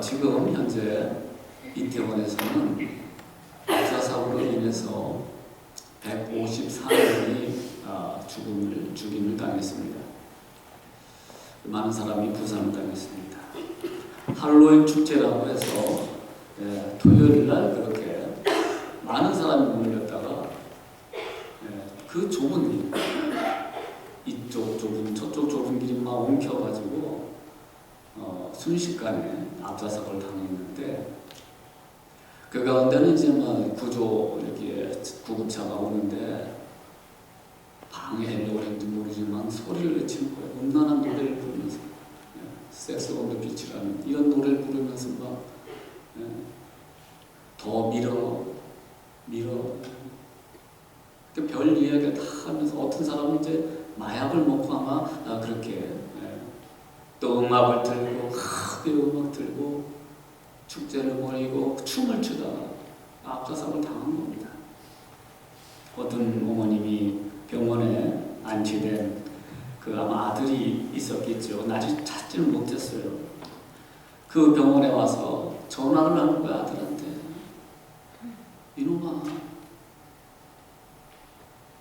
지금 현재 이태원에서는 압사사고로 인해서 154명이 죽임을 당했습니다. 많은 사람이 부상을 당했습니다. 할로윈 축제라고 해서 토요일날 그렇게 많은 사람이 몰렸다가 그 좁은 길, 이쪽 좁은 저쪽 좁은 길이 막 엉켜가지고 순식간에 압사사고를 당했는데, 그 가운데는 이제 막 이렇게 구급차가 오는데 방해하려고 했는지 모르지만 소리를 외치는 거예요. 음란한 노래를 부르면서, 섹스 온 더 비치라는 이런 노래를 부르면서 막 더 밀어 별 이야기를 다 하면서, 어떤 사람은 이제 마약을 먹고 아마 그렇게 또 음악을 들고 크게 음악 들고 축제를 벌이고 춤을 추다가 압사사고를 당한 겁니다. 어떤 어머님이 병원에 안치된 아마 아들이 있었겠죠. 아직 찾지를 못했어요. 그 병원에 와서 전화를 하는 거야, 아들한테. 이놈아,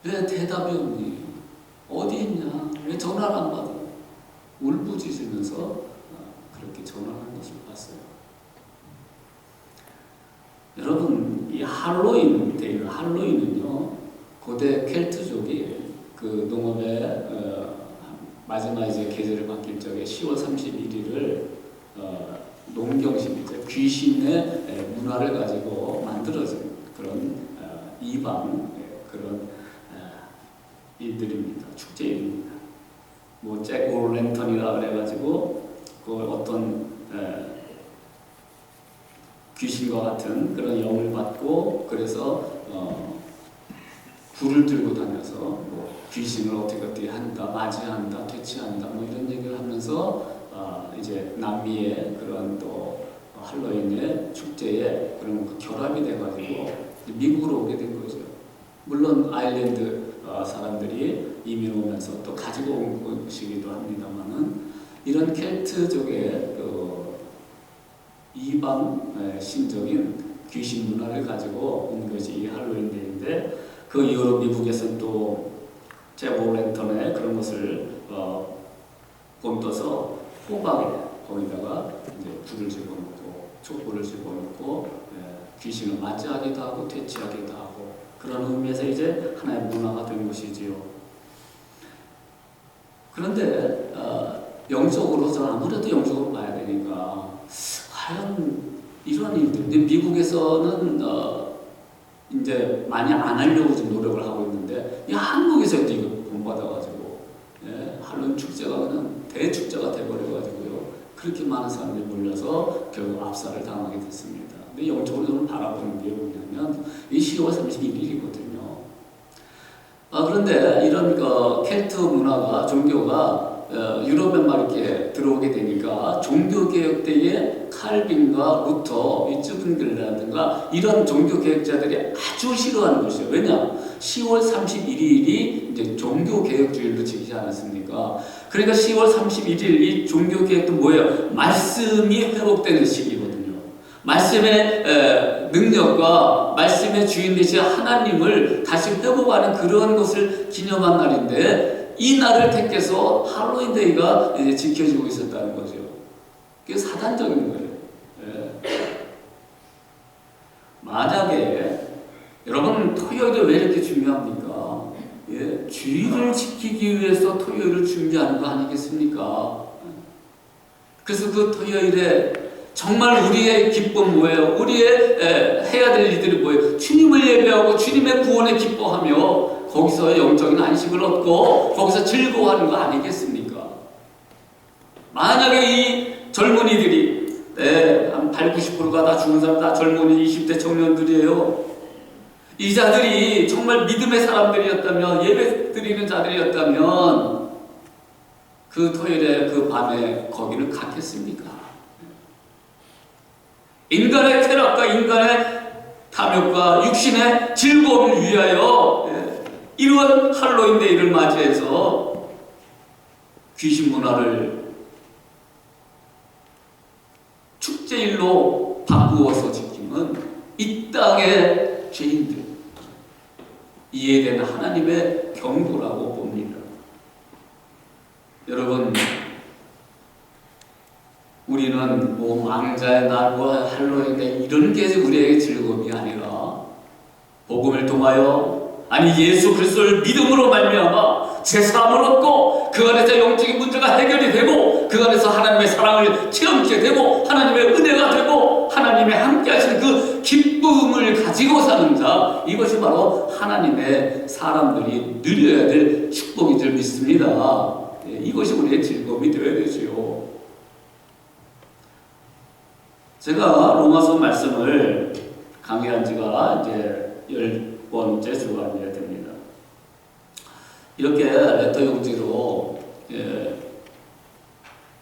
왜 대답이 없니? 어디 있냐? 왜 전화를 안 받아? 울부짖으면서 그렇게 전화하는 것을 봤어요. 여러분, 이 할로윈은요, 고대 켈트족이 그 농업의 마지막 이제 계절을 바뀔 적에 10월 31일을 농경신이죠. 귀신의 문화를 가지고 만들어진 그런 이방 그런 일들입니다. 축제입니다. 뭐 잭 오랜턴이라 그래가지고 그 어떤 귀신과 같은 그런 영을 받고, 그래서 불을 들고 다녀서 뭐 귀신을 어떻게 한다, 맞이한다, 퇴치한다, 뭐 이런 얘기를 하면서 이제 남미의 그런 또 할로윈의 축제에 그런 결합이 돼가지고 미국으로 오게 된 거죠. 물론 아일랜드 사람들이 이민 오면서 또 가지고 온 것이기도 합니다만은, 이런 켈트족의 이방 신적인 귀신 문화를 가지고 온 것이 이 할로윈 데이인데, 그 이후로 미국에서는 또 잭 오랜턴의 그런 것을 본떠서 호박에 거기다가 이제 불을 집어넣고 촛불을 집어넣고 귀신을 맞이하기도 하고 퇴치하기도 하고, 그런 의미에서 이제 하나의 문화가 된 것이지요. 그런데 영적으로, 저는 아무래도 영적으로 봐야 되니까 과연 이런 일들, 미국에서는 이제 많이 안 하려고 지금 노력을 하고 있는데, 한국에서도 이거 본받아가지고 할로윈 축제가 그냥 대축제가 돼버려가지고요, 그렇게 많은 사람들이 몰려서 결국 압사를 당하게 됐습니다. 근데 영적으로 저는 바라보는 게 뭐냐면 이 10월 31일이거든요. 그런데 이런 켈트 문화가, 종교가 유럽에만 이렇게 들어오게 되니까 종교개혁 때에 칼빈과 루터, 이쪽분들이라든가 이런 종교개혁자들이 아주 싫어하는 것이에요. 왜냐? 10월 31일이 이제 종교개혁주일로 지키지 않았습니까? 그러니까 10월 31일 이 종교개혁도 뭐예요? 말씀이 회복되는 시기거든요. 말씀의 능력과 말씀의 주인 되신 하나님을 다시 회복하는 그런 것을 기념한 날인데, 이 날을 택해서 할로윈 데이가 이제 지켜지고 있었다는 거죠. 그게 사단적인 거예요. 만약에 여러분, 토요일이 왜 이렇게 중요합니까? 주일을 지키기 위해서 토요일을 준비하는 거 아니겠습니까? 그래서 그 토요일에 정말 우리의 기쁨 뭐예요? 우리의 해야 될 일들이 뭐예요? 주님을 예배하고 주님의 구원에 기뻐하며 거기서 영적인 안식을 얻고 거기서 즐거워하는 거 아니겠습니까? 만약에 이 젊은이들이 한 80~90%가 다 죽은 사람 다 젊은이 20대 청년들이에요. 이 자들이 정말 믿음의 사람들이었다면, 예배 드리는 자들이었다면 그 토요일에 그 밤에 거기를 갔겠습니까? 인간의 쾌락과 인간의 탐욕과 육신의 즐거움을 위하여 이런 할로윈 데이를 맞이해서 귀신 문화를 축제 죄인들, 이해되는 하나님의 경고라고 봅니다. 여러분, 우리는 뭐 망자의 날, 뭐 할로윈 날 이런 게 우리에게 즐거움이 아니라 복음을 통하여, 아니 예수 그리스도를 믿음으로 말미암아 제사함을 얻고 그 안에서 영적인 문제가 해결이 되고 그 안에서 하나님의 사랑을 체험하게 되고 하나님의 은혜가 되고 하나님의 함께 하시는 그 기쁨을 가지고 사는 자, 이것이 바로 하나님의 사람들이 누려야 될 축복인 줄 믿습니다. 이것이 우리의 즐거움이 되어야 되지요. 제가 로마서 말씀을 강의한 지가 이제 10번째 주가 됩니다. 이렇게 레터 용지로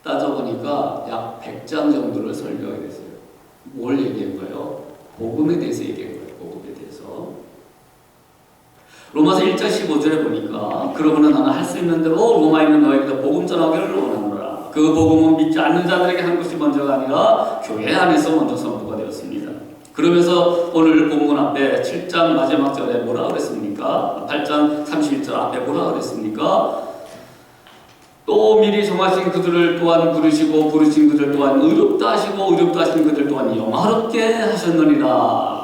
따져보니까 약 100장 정도를 설교하게 됐어요. 뭘 얘기한 거예요? 복음에 대해서 얘기한 거예요. 복음에 대해서. 로마서 1장 15절에 보니까 그러므로 나는 할 수 있는 대로 로마에 있는 너희에게 복음 전하기를 원하노라. 그 복음은 믿지 않는 자들에게 한 것이 먼저가 아니라 교회 안에서 먼저 선포가 되었습니다. 그러면서 오늘 본문 앞에 7장 마지막 절에 뭐라고 그랬습니까? 8장 31절 앞에 뭐라고 그랬습니까? 또 미리 정하신 그들을 또한 부르시고 부르신 그들 또한 의롭다 하시고 의롭다 하신 그들 또한 영화롭게 하셨느니라.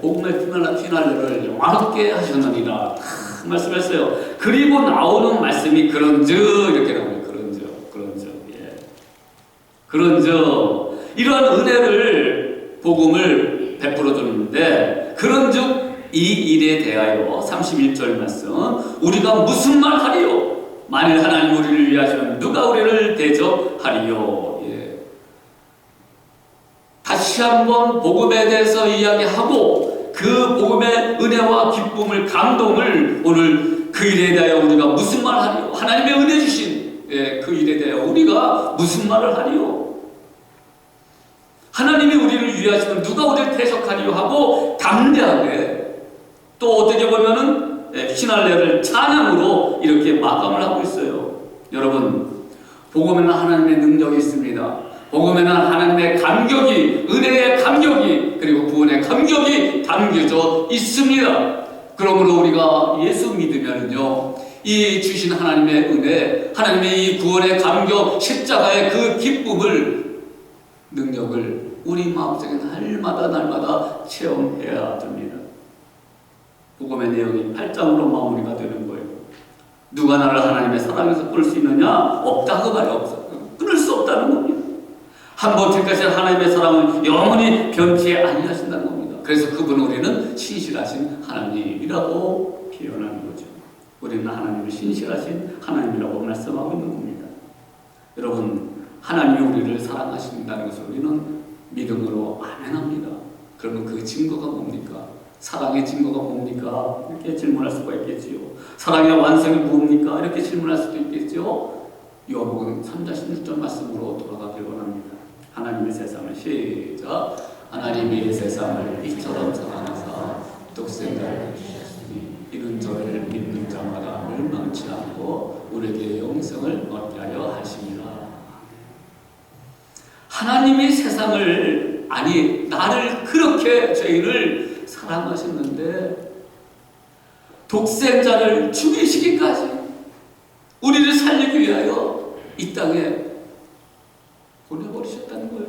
복음의 피날레를 영화롭게 하셨느니라. 말씀했어요. 그리고 나오는 말씀이 그런즉 이렇게 나와요. 그런즉 이러한 은혜를 복음을 베풀어 주는데 그런즉 이 일에 대하여 31절 말씀 우리가 무슨 말 하리요? 만일 하나님 우리를 위하시면 누가 우리를 대적하리요? 다시 한번 복음에 대해서 이야기하고 그 복음의 은혜와 기쁨을 감동을 오늘 그 일에 대하여 우리가 무슨 말 하리요? 하나님의 은혜 주신 그 일에 대하여 우리가 무슨 말을 하리요? 하나님이 우리를 위하시면 누가 우리를 대적하리요 하고 담대하게 또 어떻게 보면은 피날레를 찬양으로 이렇게 마감을 하고 있어요. 여러분, 복음에는 하나님의 능력이 있습니다. 복음에는 하나님의 감격이, 은혜의 감격이, 그리고 구원의 감격이 담겨져 있습니다. 그러므로 우리가 예수 믿으면요, 이 주신 하나님의 은혜, 하나님의 이 구원의 감격, 십자가의 그 기쁨을, 능력을 우리 마음속에 날마다 체험해야 됩니다. 복음의 내용이 8장으로 마무리가 되는 거예요. 누가 나를 하나님의 사랑에서 끌 수 있느냐? 없다고 말이 없어. 끊을 수 없다는 겁니다. 한번 들까지 하나님의 사랑은 영원히 변치 아니하신다는 겁니다. 그래서 그분은 우리는 신실하신 하나님이라고 표현하는 거죠. 우리는 하나님을 신실하신 하나님이라고 말씀하고 있는 겁니다. 여러분, 하나님이 우리를 사랑하신다는 것을 우리는 믿음으로 아멘합니다. 그러면 그 증거가 뭡니까? 사랑의 증거가 뭡니까? 이렇게 질문할 수가 있겠지요. 사랑의 완성이 뭡니까? 이렇게 질문할 수도 있겠지요. 요한복음 3장 16절 말씀으로 돌아가길 원합니다. 하나님의 세상을 시작. 하나님이 세상을 이처럼 사랑하사 독생자를 주셨으니 이는 저를 믿는 자마다 멸망치 않고 우리에게 영생을 얻게 하려 하심이라. 하나님이 세상을, 아니 나를 그렇게 죄인을 사랑하셨는데 독생자를 죽이시기까지 우리를 살리기 위하여 이 땅에 보내버리셨다는 거예요.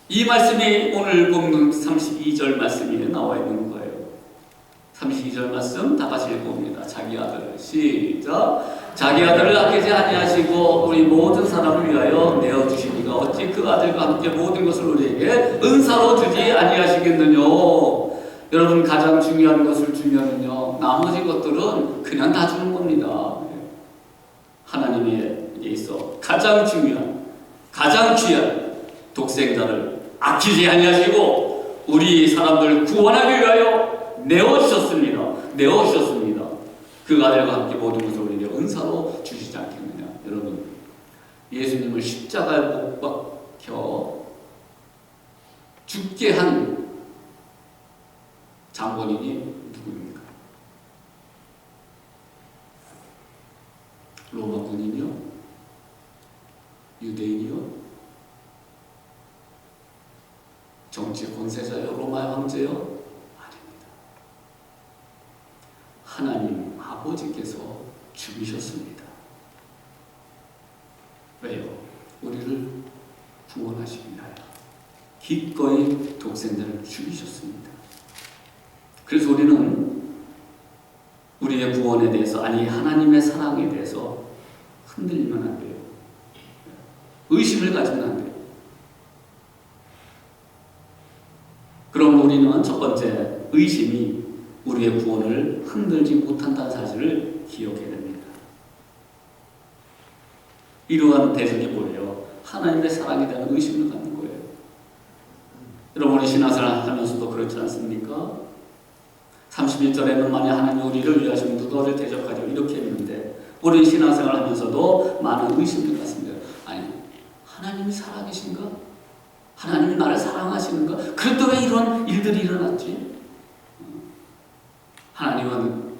이 말씀이 오늘 본문 32절 말씀에 나와 있는 거예요. 32절 말씀 다 같이 읽어봅니다. 자기 아들을 시작. 자기 아들을 아끼지 아니하시고 우리 모든 사람을 위하여 내어주시니가 어찌 그 아들과 함께 모든 것을 우리에게 은사로 주지 아니하시겠느냐. 여러분, 가장 중요한 것을 주면은요, 나머지 것들은 그냥 다 주는 겁니다. 하나님에게 있어 가장 중요한, 가장 귀한 독생자를 아끼지 아니하시고 우리 사람들 구원하기 위하여 내어주셨습니다. 그 아들과 함께 모든 것을 우리에게 은사로 주시지 않겠느냐. 여러분, 예수님을 십자가에 못 박혀 죽게 한 장본인이 누구입니까? 로마 군인이요? 유대인이요? 정치 권세자요? 로마의 황제요? 아닙니다. 하나님 아버지께서 죽이셨습니다. 왜요? 우리를 구원하시기 위하여 기꺼이 독생자를 죽이셨습니다. 그래서 우리는 우리의 구원에 대해서, 아니 하나님의 사랑에 대해서 흔들리면 안 돼요. 의심을 가지면 안 돼요. 그럼 우리는 첫 번째, 의심이 우리의 구원을 흔들지 못한다는 사실을 기억해야 됩니다. 이러한 대적이 뭐예요? 하나님의 사랑에 대한 의심을 갖는 거예요. 여러분, 우리 신앙생활 하면서도 그렇지 않습니까? 31절에는 만약 하나님 우리를 위하시면 누구를 대적하죠? 이렇게 했는데, 우리 신앙생활 하면서도 많은 의심을 갖습니다. 아니, 하나님이 살아계신가? 하나님이 나를 사랑하시는가? 그런데 왜 이런 일들이 일어났지? 하나님은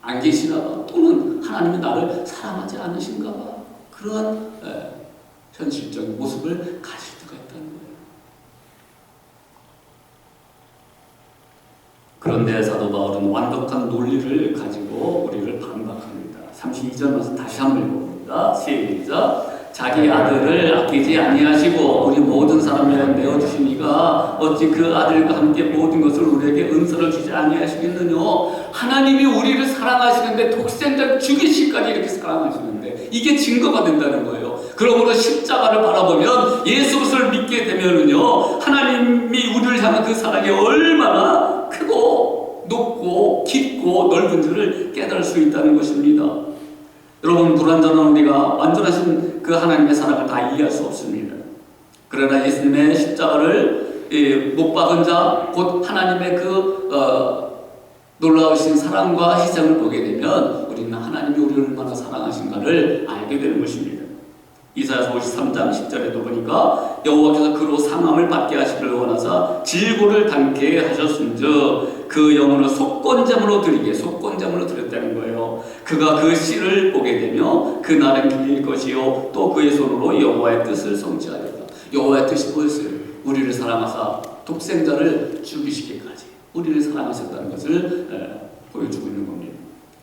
안 계시나 봐. 또는 하나님이 나를 사랑하지 않으신가 봐. 그런 현실적인 모습을 가질 때가 있다는 거예요. 그런데 사도 바울은 완벽한 논리를 가지고 우리를 반박합니다. 32절 말씀 다시 한번 읽어봅니다. 시작. 자기 아들을 아끼지 아니하시고 우리 모든 사람을 내어주시니가 어찌 그 아들과 함께 모든 것을 우리에게 은사를 주지 아니하시겠느냐. 하나님이 우리를 사랑하시는데 독생자를 죽이시기까지 이렇게 사랑하시는데 이게 증거가 된다는 거예요. 그러므로 십자가를 바라보면 예수 그리스도를 믿게 되면은요, 하나님이 우리를 향한 그 사랑이 얼마나 크고 높고 깊고 넓은지를 깨달을 수 있다는 것입니다. 여러분, 불완전한 우리가 완전하신 그 하나님의 사랑을 다 이해할 수 없습니다. 그러나 예수님의 십자가를 못 박은 자, 곧 하나님의 놀라우신 사랑과 희생을 보게 되면 우리는 하나님이 우리를 얼마나 사랑하신가를 알게 되는 것입니다. 이사야서 53장 10절에도 보니까 여호와께서 그로 상함을 받게 하시기를 원하사 질고를 담게 하셨은즉 그 영혼을 속건제물로 드렸다는 거예요. 그가 그 씨를 보게 되며 그 날은 길릴 것이요 또 그의 손으로 여호와의 뜻을 성취하리라. 여호와의 뜻이 뭐였어요? 우리를 사랑하사 독생자를 죽이시기까지 우리를 사랑하셨다는 것을 보여주고 있는 겁니다.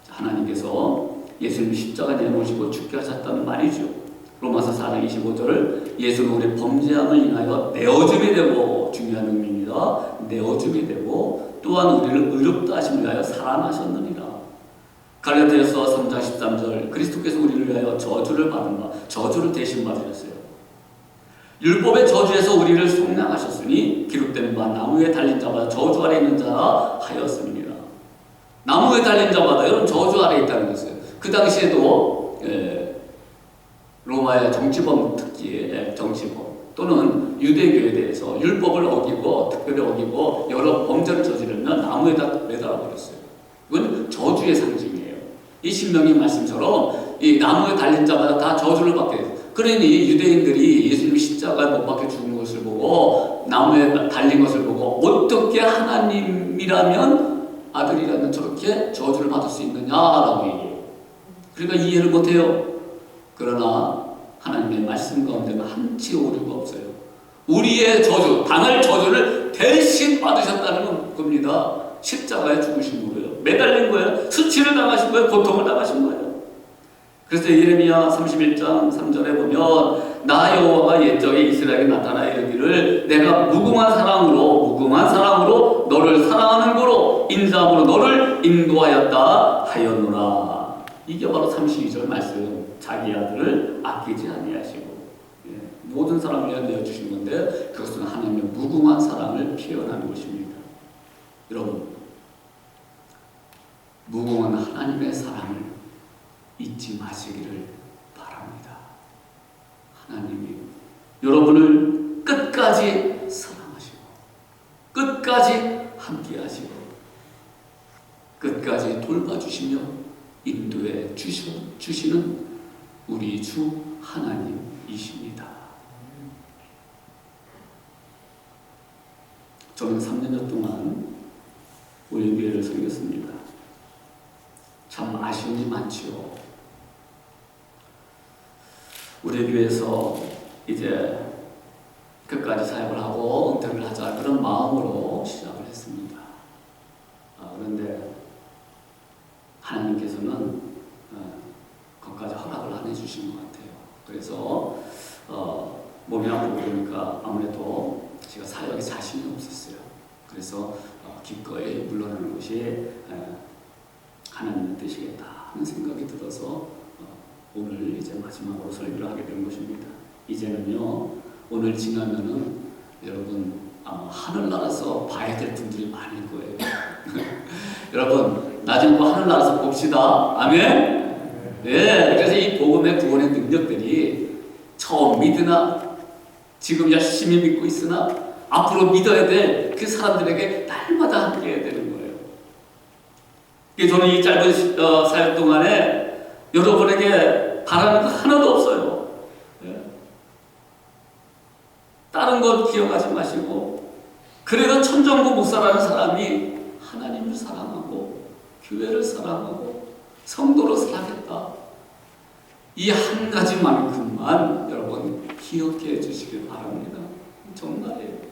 하나님께서 예수님이 십자가에 내놓으시고 죽게 하셨다는 말이죠. 로마서 4장 25절을 예수는 우리 범죄함을 인하여 내어줌이 되고, 중요한 의미입니다. 내어줌이 되고 또한 우리를 의롭다 하심을 위하여 살아나셨느니라. 갈라디아서 3장 13절 그리스도께서 우리를 위하여 저주를 받은 바, 저주를 대신 받으셨어요. 율법의 저주에서 우리를 속량하셨으니 기록된 바 나무에 달린 자마다 저주 아래 있는 자라 하였습니다. 나무에 달린 자마다 이런 저주 아래 있다는 것이에요. 그 당시에도 로마의 정치범 특기의 정치범 또는 유대교에 대해서 율법을 어기고 특별히 어기고 여러 범죄를 저지르면 나무에다 매달아 버렸어요. 이건 저주의 상징이에요. 이 신명기 말씀처럼 이 나무에 달린 자마다 다 저주를 받게 돼요. 그러니 유대인들이 예수님 십자가에 못 박혀 죽는 것을 보고 나무에 달린 것을 보고 어떻게 하나님이라면 아들이라면 저렇게 저주를 받을 수 있느냐라고 얘기해요. 그러니까 이해를 못해요. 그러나 하나님의 말씀 가운데는 한치 오류가 없어요. 우리의 저주, 당할 저주를 대신 받으셨다는 겁니다. 십자가에 죽으신 거예요. 매달린 거예요. 수치를 당하신 거예요. 고통을 당하신 거예요. 그래서 예레미야 31장 3절에 보면 나 여호와가 옛적에 이스라엘에 나타나 이르기를 내가 무궁한 사랑으로 너를 사랑하는 거로 인자함으로 너를 인도하였다 하였노라. 이게 바로 32절 말씀. 자기 아들을 아끼지 아니하시고 모든 사람을 위해 내어주신 건데 그것은 하나님의 무궁한 사랑을 표현하는 것입니다. 여러분, 무궁한 하나님의 사랑을 잊지 마시기를 바랍니다. 하나님이 여러분을 끝까지 사랑하시고 끝까지 함께하시고 끝까지 돌봐주시며 인도해 주시는 우리 주 하나님이십니다. 저는 3년 동안 우리 교회를 섬겼습니다. 참 아쉬운 일이 많지요. 우리 교회에서 이제 끝까지 사역을 하고 은퇴를 하자 그런 마음으로 시작을 했습니다. 그런데 하나님께서는 그것까지 허락을 안 해주신 것 같아요. 그래서 몸이 아프고 그러니까 아무래도 제가 사역에 자신이 없었어요. 그래서 기꺼이 물러나는 것이 하나님의 뜻이겠다 하는 생각이 들어서 오늘 이제 마지막으로 설교를 하게 된 것입니다. 이제는요, 오늘 지나면은 여러분 아마 하늘나라에서 봐야 될 분들이 많을 거예요. 여러분 나중에 하늘나라에서 봅시다. 아멘. 네, 그래서 이 복음의 구원의 능력들이 처음 믿으나 지금 열심히 믿고 있으나 앞으로 믿어야 될 그 사람들에게 날마다 함께해야 되는 거예요. 저는 이 짧은 사역 동안에 여러분에게 바라는 거 하나도 없어요. 네. 다른 것 기억하지 마시고 그래도 천정부 목사라는 사람이 하나님을 사랑하고 교회를 사랑하고 성도를 사랑했다. 이 한 가지만큼만 여러분 기억해 주시길 바랍니다. 정말이에요.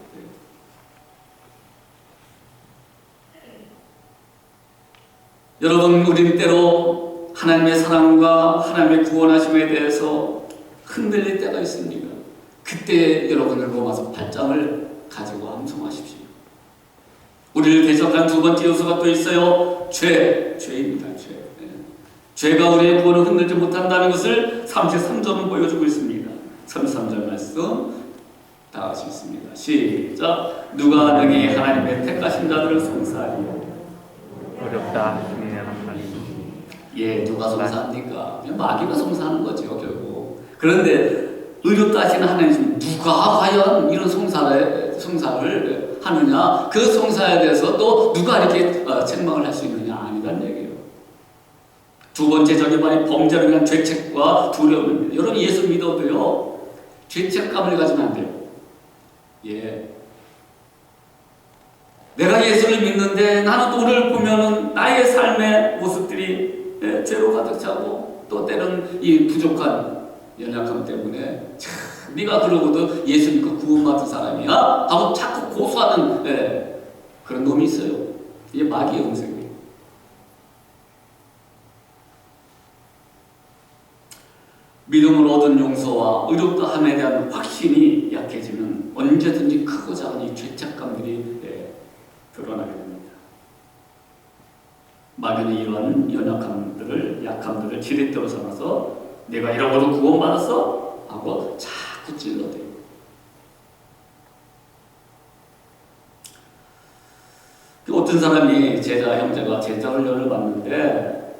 여러분, 우리는 때로 하나님의 사랑과 하나님의 구원하심에 대해서 흔들릴 때가 있습니다. 그때 여러분은 로마서 8장을 가지고 암송하십시오. 우리를 대적한 두 번째 요소가 또 있어요. 죄입니다. 죄가 우리의 구원을 흔들지 못한다는 것을 33절은 보여주고 있습니다. 33절 말씀 다 같이 읽습니다. 시작. 누가 능히 하나님의 택하신 자들을 송사하리요. 어렵다 하시니 하나님. 예, 누가 송사합니까? 마귀가 송사하는 거죠, 결국. 그런데 의롭다 하시는 하나님, 누가 과연 이런 송사를 하느냐? 그 송사에 대해서 또 누가 이렇게 책망을 할 수 있느냐? 아니란 얘기예요. 두 번째 적이 바로 범죄를 위한 죄책과 두려움입니다. 여러분 예수 믿어도요, 죄책감을 가지면 안 돼요. 예. 내가 예수를 믿는데 나는 오늘 보면은 나의 삶의 모습들이 죄로 가득 차고 또 때로는 이 부족한 연약함 때문에 참 네가 그러고도 예수 믿고 구원받은 사람이야? 하고 자꾸 고소하는 그런 놈이 있어요. 이게 마귀의 음색이에요. 믿음으로 얻은 용서와 의롭다함에 대한 확신이 약해지면 언제든지 크고 작은 이 죄책감들이 드러나게 됩니다. 마귀는 이러한 약함들을 지렛대로 삼아서 내가 이러고도 구원받았어? 하고 자꾸 찔러대요. 어떤 사람이 형제가 제자 훈련을 받는데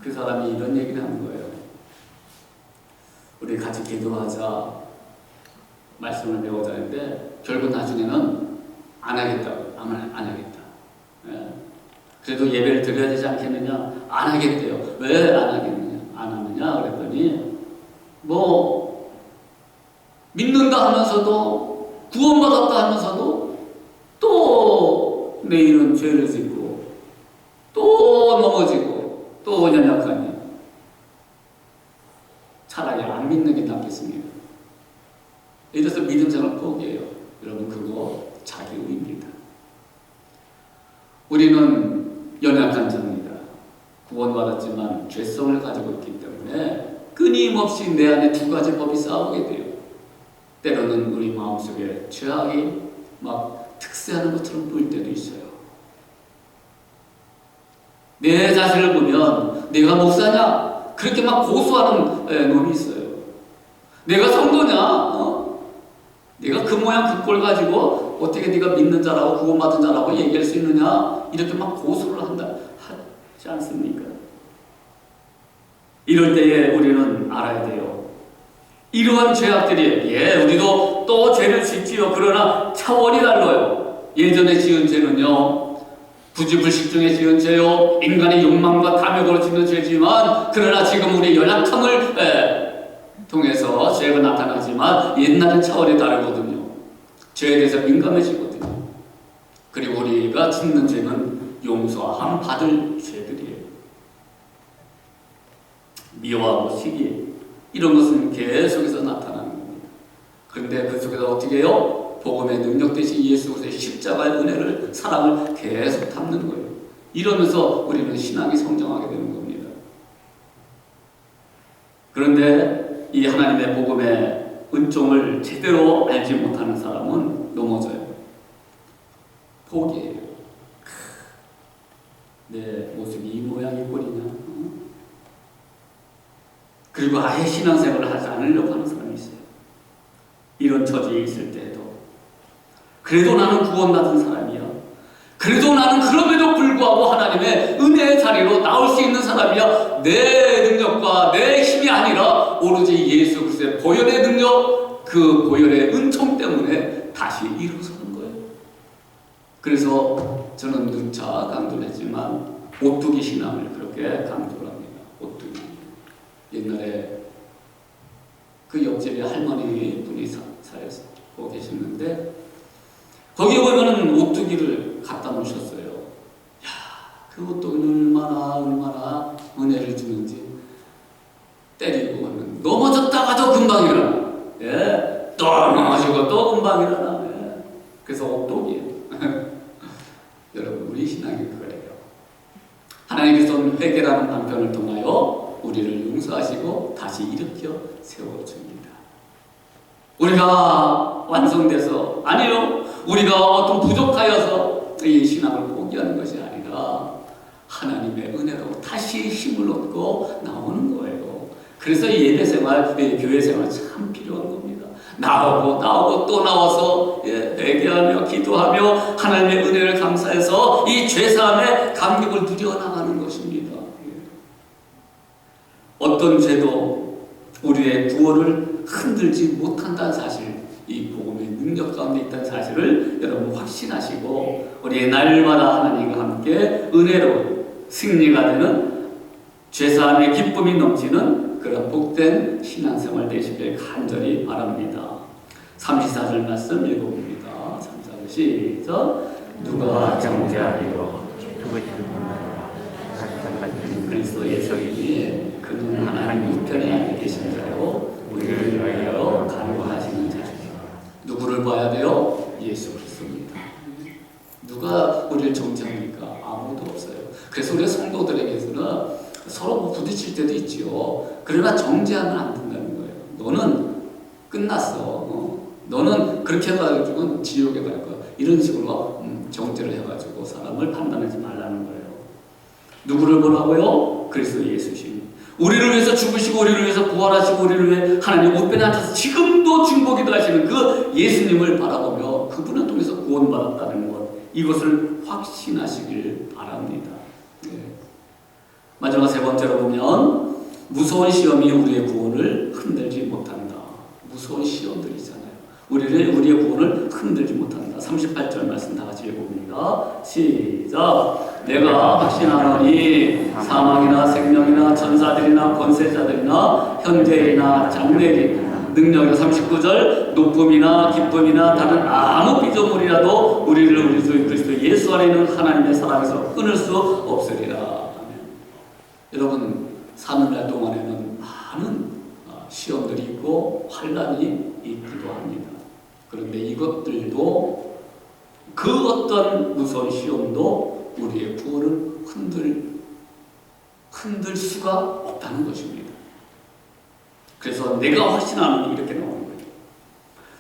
그 사람이 이런 얘기를 하는 거예요. 우리 같이 기도하자, 말씀을 배우자 했는데 결국 나중에는 안 하겠다고, 안 하겠다. 예. 그래도 예배를 드려야 되지 않겠느냐? 안 하겠대요. 왜 안 하겠느냐? 안 하느냐? 그랬더니 믿는다 하면서도 구원받았다 하면서도 또 내일은 죄를 짓고 또 넘어지고 또 연약하니 차라리 안 믿는 게 낫겠습니다. 이래서 믿음 생활 포기해요. 여러분 그거 자기의입니다. 우리는 연약한 자입니다. 구원받았지만 죄성을 가지고 있기 때문에 끊임없이 내 안에 두 가지 법이 싸우게 돼요. 때로는 우리 마음속에 죄악이 막 특세하는 것처럼 보일 때도 있어요. 내 자신을 보면 내가 목사냐? 그렇게 막 고소하는 놈이 있어요. 내가 성도냐? 네가 그 모양 그 꼴 가지고 어떻게 네가 믿는 자라고 구원받은 자라고 얘기할 수 있느냐? 이렇게 막 고소를 하지 않습니까? 이럴 때에 우리는 알아야 돼요. 이러한 죄악들이 우리도 또 죄를 짓지요. 그러나 차원이 달라요. 예전에 지은 죄는요, 부지불식 중에 지은 죄요, 인간의 욕망과 탐욕으로 짓는 죄지만, 그러나 지금 우리 연약함을 통해서 죄가 나타나지만 옛날은 차원이 다르거든요. 죄에 대해서 민감해지거든요. 그리고 우리가 짓는 죄는 용서함 받을 죄들이에요. 미워하고 시기, 이런 것은 계속해서 나타나는 겁니다. 그런데 그 속에서 어떻게 해요? 복음의 능력 대신 예수 그리스도의 십자가의 은혜를, 사랑을 계속 담는 거예요. 이러면서 우리는 신앙이 성장하게 되는 겁니다. 그런데 이 하나님의 복음의 은총을 제대로 알지 못하는 사람은 넘어져요. 포기해요. 내 모습이 이 모양 이 꼴이냐? 그리고 아예 신앙생활을 하지 않으려고 하는 사람이 있어요. 이런 처지에 있을 때에도 그래도 나는 구원받은 사람이야. 그래도 나는 그럼에도 불구하고 하나님의 은혜의 자리로 나올 수 있는 사람이야. 내 능력과 내 힘이 아니라 오로지 예수 그리스도의 보혈의 능력, 그 보혈의 은총 때문에 다시 일어서는 거예요. 그래서 저는 누차 강조를 했지만 오뚜기 신앙을 그렇게 강조를 합니다. 오뚜기. 옛날에 그 옆집에 할머니 분이 살고 계셨는데 거기에 보면은 오뚜기를 갖다 놓으셨어요. 야, 그 오뚜기는 얼마나 은혜를 주는지. 때리고 하면 넘어졌다가도 금방 일어나. 예, 또 넘어지고 또 금방 일어나. 예. 그래서 오뚜기예요. 여러분, 우리 신앙이 그거예요. 하나님께서는 회개라는 방편을 통하여 우리를 용서하시고 다시 일으켜 세워줍니다. 우리가 완성돼서, 아니요, 우리가 어떤 부족하여서 이 신앙을 포기하는 것이 아니라 하나님의 은혜로 다시 힘을 얻고 나오는 거예요. 그래서 이 예배 생활, 교회 생활 참 필요한 겁니다. 나오고 또 나와서 회개하며 기도하며 하나님의 은혜를 감사해서 이 죄사함의 감격을 누려나가는 것입니다. 어떤 죄도 우리의 구원을 흔들지 못한다는 사실, 이 복음의 능력 가운데 있다는 사실을 여러분 확신하시고 우리의 날마다 하나님과 함께 은혜로 승리가 되는 죄사함의 기쁨이 넘치는 그런 복된 신앙생활 되시길 간절히 바랍니다. 34절 말씀 읽어봅니다. 34절 시작. 누가 정죄하리요 그리스도 예수이니 그는 하나님 우편에 계신 자요 우리를 위하여 간구하시는 자요. 누구를 봐야 돼요? 예수 그리스도입니다. 누가 우리를 정죄합니까? 아무도 없어요. 그래서 우리 성도들에게서는 서로 부딪힐 때도 있지요. 그러나 정죄하면 안 된다는 거예요. 너는 끝났어. 너는 그렇게 해가지고 지옥에 갈 거야. 이런 식으로 정죄를 해가지고 사람을 판단하지 말라는 거예요. 누구를 보라고요? 그리스도 예수님. 우리를 위해서 죽으시고 우리를 위해서 부활하시고 우리를 위해 하나님 우편에 앉아서 지금도 중보기도 하시는 그 예수님을 바라보며 그분을 통해서 구원받았다는 것, 이것을 확신하시길 바랍니다. 네. 마지막 세 번째로 보면 무서운 시험이 우리의 구원을 흔들지 못한다. 무서운 시험들이 있잖아요. 우리의 구원을 흔들지 못한다. 38절 말씀 다 같이 읽어봅니다. 시작. 내가 확신하노니 사망이나 생명이나 천사들이나 권세자들이나 현재이나 장래이나 능력이나 39절 높음이나 기쁨이나 다른 아무 피조물이라도 우리를 우리 주 그리스도 예수 안에 있는 하나님의 사랑에서 끊을 수 없으리라. 여러분, 사는 날 동안에는 많은 시험들이 있고 환난이 있기도 합니다. 그런데 이것들도 그 어떤 무서운 시험도 우리의 구원을 흔들 수가 없다는 것입니다. 그래서 내가 확신하는 이렇게 나오는 거예요.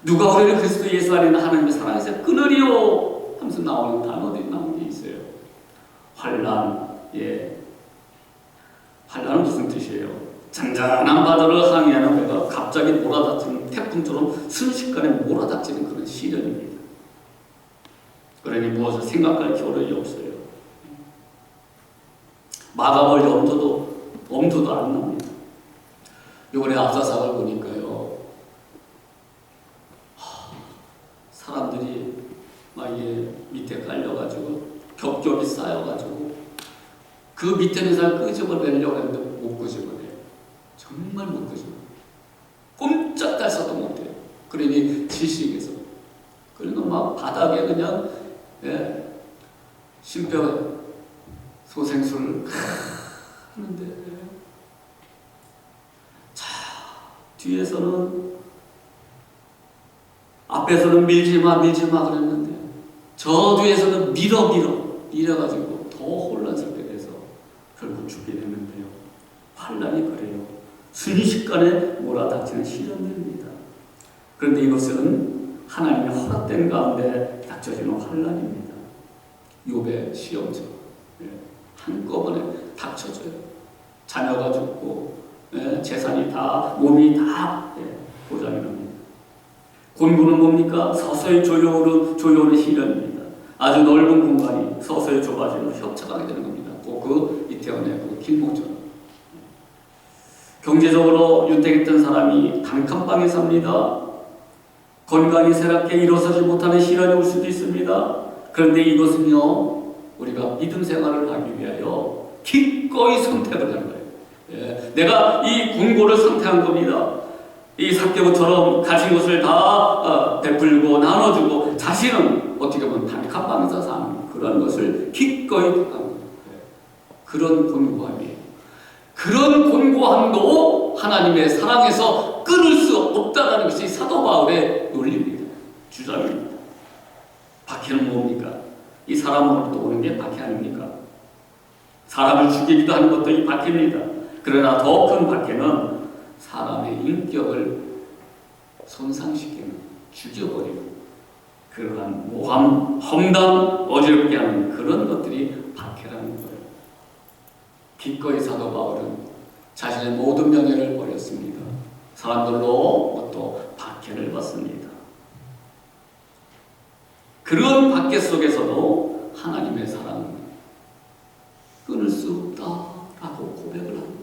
누가 우리를 그리스도 예수 안에 있는 하나님의 사랑에서 끊으리요 하면서 나오는 단어들이 나오는 게 있어요. 환난, 환난은 무슨 뜻이에요? 잔잔한 바다를 항해하는 배가 갑자기 몰아닥치는 태풍처럼 순식간에 몰아닥치는 그런 시련입니다. 그러니 무엇을 생각할 겨를이 없어요. 막아볼 엄두도 안 납니다. 요번에 압사삭을 보니까요, 사람들이 막 밑에 깔려가지고 겹겹이 쌓여가지고 그 밑에 있는 사람 끄집어내려고 했는데 못 끄집어내요. 정말 못 끄집어내요. 꼼짝달싹도 못해요. 그러니 질식해서. 그러니까 막 바닥에 그냥 심폐소생술을 하는데, 자, 뒤에서는 앞에서는 밀지 마 그랬는데 저 뒤에서는 밀어가지고 더 혼란스럽게 돼서 결국 죽게 되는데요. 환란이 그래요. 순식간에 몰아닥치는 시련들입니다. 그런데 이것은 하나님의 허락된 가운데 닥쳐지는 환란입니다. 욥의 시험처럼 한꺼번에 닥쳐져요. 자녀가 죽고 재산이 다, 몸이 다 고장이 납니다. 곤고는 뭡니까? 서서히 조여오는 시련입니다. 아주 넓은 공간이 서서히 좁아지고 협착하게 되는 겁니다. 꼭 그 이태원의 그 길목처럼. 경제적으로 윤택했던 사람이 단칸방에 삽니다. 건강이 쇠락해 일어서지 못하는 시련이 올 수도 있습니다. 그런데 이것은요, 우리가 믿음 생활을 하기 위하여 기꺼이 선택을 하는 거예요. 내가 이 곤고를 선택한 겁니다. 이 삭개오처럼 가진 것을 다 베풀고 나눠주고 자신은 어떻게 보면 단칸방에서 사는 그런 것을 기꺼이 택한 거예요. 그런 곤고함이에요. 그런 곤고함도 하나님의 사랑에서 끊을 수 없다는 것이 사도 바울의 논리입니다. 주장입니다. 박해는 뭡니까? 이 사람으로부터 오는 게 박해 아닙니까? 사람을 죽이기도 하는 것도 이 박해입니다. 그러나 더 큰 박해는 사람의 인격을 손상시키는, 죽여버리는 그러한 모함, 험담, 어지럽게 하는 그런 것들이 박해라는 거예요. 기꺼이 사도 바울은 자신의 모든 명예를 버렸습니다. 사람들로 또 박해를 받습니다. 그런 박해 속에서도 하나님의 사랑은 끊을 수 없다라고 고백을 하는 거예요.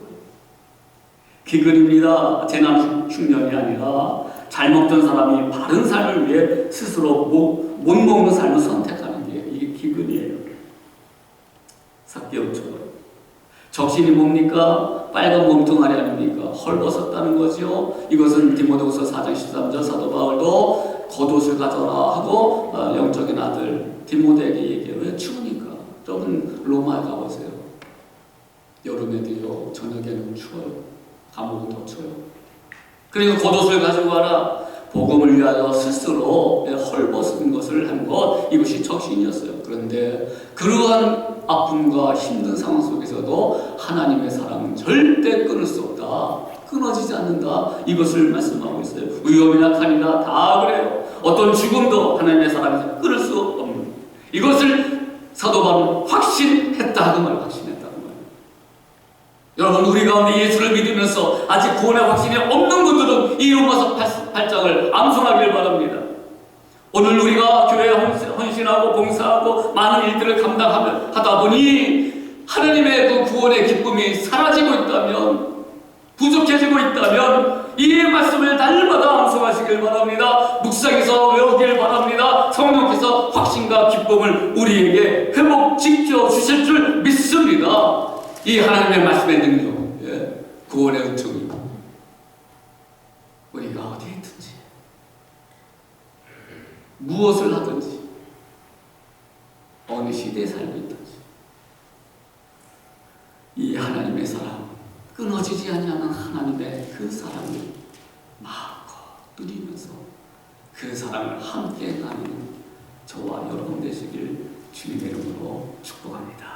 기근입니다. 재난 흉년이 아니라 잘 먹던 사람이 바른 삶을 위해 스스로 못 먹는 삶을 선택하는 게 이게 기근이에요. 삭개오처럼. 적신이 뭡니까? 빨간 몸뚱아리 아닙니까? 헐벗었다는 거죠. 이것은 디모데후서 4장 13절 사도 바울도 겉옷을 가져라 하고 영적인 아들 디모데에게 얘기해요. 왜 추우니까? 여러분 로마에 가보세요. 여름에도요, 저녁에는 추워요. 감옥은 더 추워요. 그러니까 겉옷을 가지고 와라. 복음을 위하여 스스로 헐벗은 것을 한 것, 이것이 적신이었어요. 그런데 그러한 아픔과 힘든 상황 속에서도 하나님의 사랑은 절대 끊을 수 없다. 끊어지지 않는다. 이것을 말씀하고 있어요. 위험이나 칼이나 다 그래요. 어떤 죽음도 하나님의 사랑에서 끊을 수 없는, 이것을 사도 바울은 확신했다. 그 말을 확신했다는 거예요. 여러분, 우리 가운데 예수를 믿으면서 아직 구원의 확신이 없는 분들은 이 로마서 8장을 암송하길 바랍니다. 오늘 우리가 교회에 헌신하고 봉사하고 많은 일들을 감당하다 보니 하나님의 그 구원의 기쁨이 사라지고 있다면, 부족해지고 있다면 이 말씀을 날마다 암송하시길 바랍니다. 묵상해서 외우길 바랍니다. 성령께서 확신과 기쁨을 우리에게 회복시켜 주실 줄 믿습니다. 이 하나님의 말씀의 능력, 구원의 은총이 우리가 어디에 있든지 무엇을 하든지 어느 시대에 살고 있든지 이 하나님의 사랑, 끊어지지 아니하는 하나님의 그 사랑을 마음껏 누리면서 그 사랑을 함께 나누는 저와 여러분 되시길 주님의 이름으로 축복합니다.